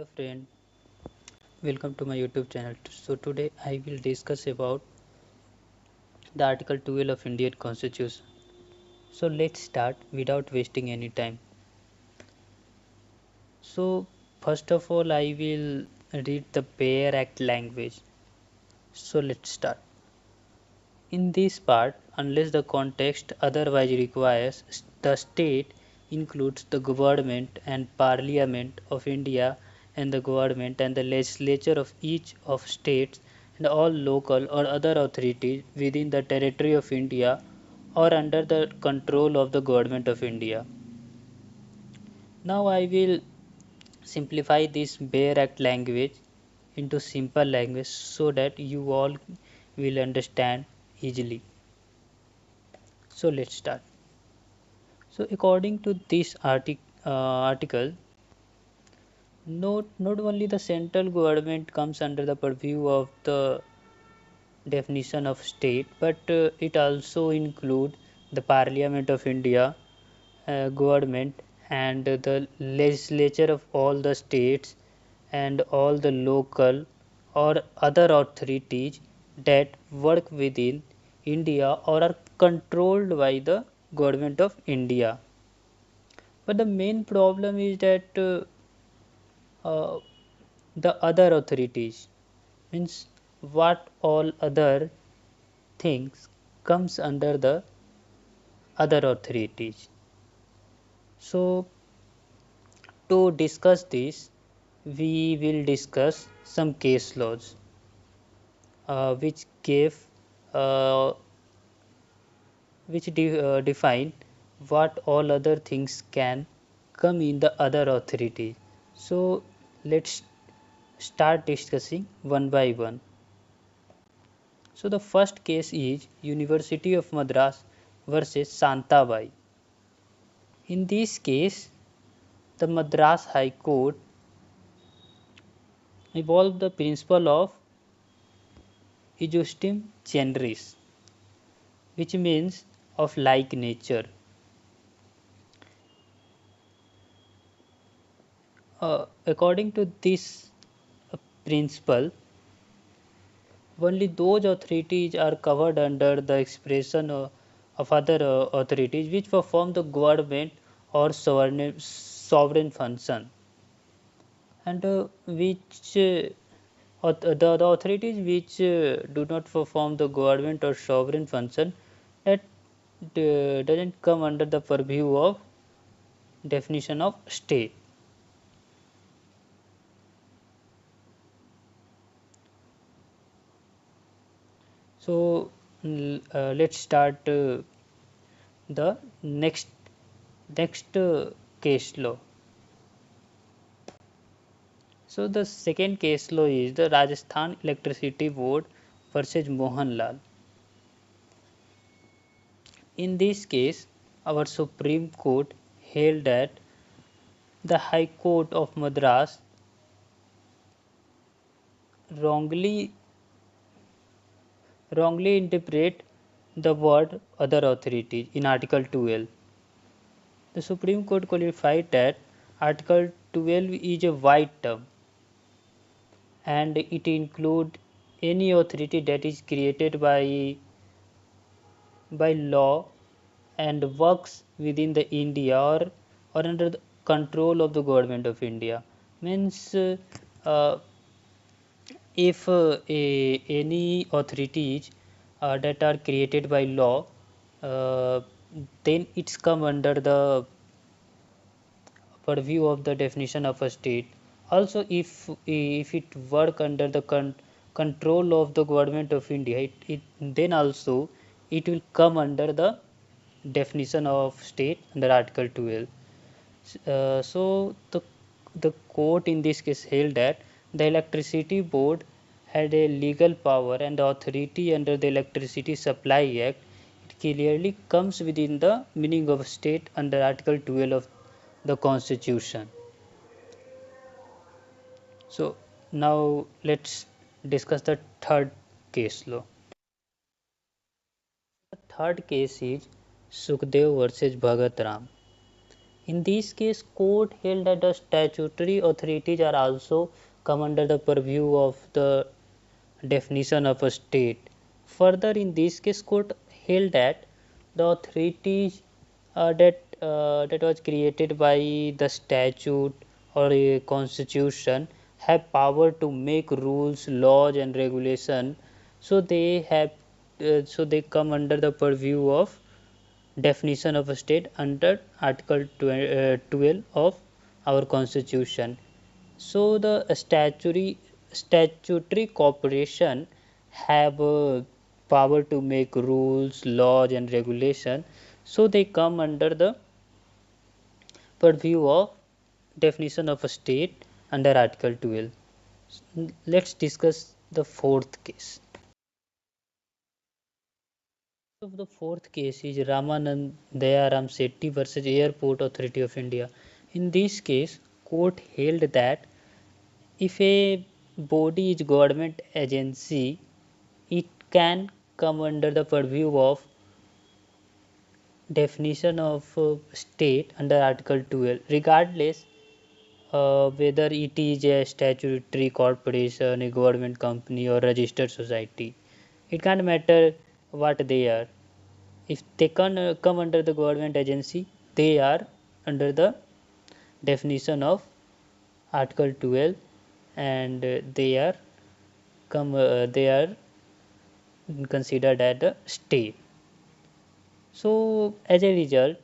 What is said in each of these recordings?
Hello friend, welcome to my YouTube channel. So today I will discuss about the Article 12 of Indian Constitution. So let's start without wasting any time. So first of all I will read the Bare Act language. So let's start. In this part, unless the context otherwise requires, the state includes the government and parliament of India and the government and the legislature of each of states and all local or other authorities within the territory of India or under the control of the government of India. Now I will simplify this Bare Act language into simple language so that you all will understand easily. So let's start. So according to this article, not only the central government comes under the purview of the definition of state, but it also include the Parliament of India, government, and the legislature of all the states and all the local or other authorities that work within India or are controlled by the government of India. But the main problem is that the other authorities means what all other things comes under the other authorities. So to discuss this, we will discuss some case laws which gave uh, define what all other things can come in the other authority. So let's start discussing one by one. So the first case is University of Madras versus Santabai. In this case, the Madras High Court evolved the principle of ejusdem generis, which means of like nature. According to this principle, only those authorities are covered under the expression of other authorities which perform the government or sovereign function, and which the authorities which do not perform the government or sovereign function that doesn't come under the purview of definition of state. So let's start the next case law. So the second case law is the Rajasthan Electricity Board versus Mohanlal. In this case, our Supreme Court held that the High Court of Madras wrongly wrongly interpret the word other authorities in Article 12. The Supreme Court qualified that Article 12 is a wide term and it includes any authority that is created by law and works within the India or under the control of the government of India. Means if any authorities that are created by law, uh, then it's come under the purview of the definition of a state. Also, if it work under the control of the government of India, it then also it will come under the definition of state under Article 12. So the court in this case held that the electricity board had a legal power and authority under the Electricity Supply Act. It clearly comes within the meaning of state under Article 12 of the Constitution. So now let's discuss the third case law. The third case is Sukhdev versus Bhagat Ram. In this case, court held that the statutory authorities are also come under the purview of the definition of a state. Further, in this case, court held that the authorities that was created by the statute or a constitution have power to make rules, laws, and regulation. So they come under the purview of definition of a state under Article 12 of our Constitution. So the statutory corporation have power to make rules, laws, and regulation. So they come under the purview of definition of a state under Article 12. Let's discuss the fourth case. Of the fourth case is Ramanand Dayaram Shetty versus Airport Authority of India. In this case, court held that if a body is government agency, it can come under the purview of definition of state under Article 12, regardless whether it is a statutory corporation, a government company, or registered society. It can't matter what they are. If they can come under the government agency, they are under the definition of Article 12, and they are considered as the state. So as a result,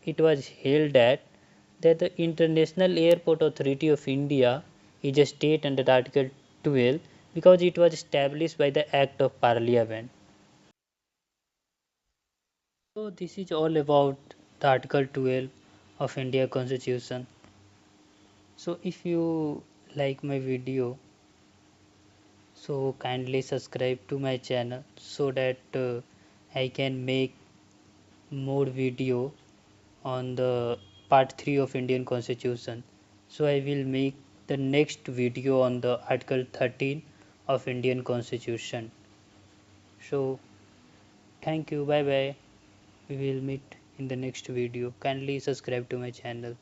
it was held that the International Airport Authority of India is a state under Article 12 because it was established by the Act of Parliament. So this is all about the Article 12 of India Constitution. So if you like my video, so kindly subscribe to my channel so that I can make more video on the part 3 of Indian Constitution. So I will make the next video on the Article 13 of Indian Constitution. So thank you, bye bye. We will meet in the next video. Kindly subscribe to my channel.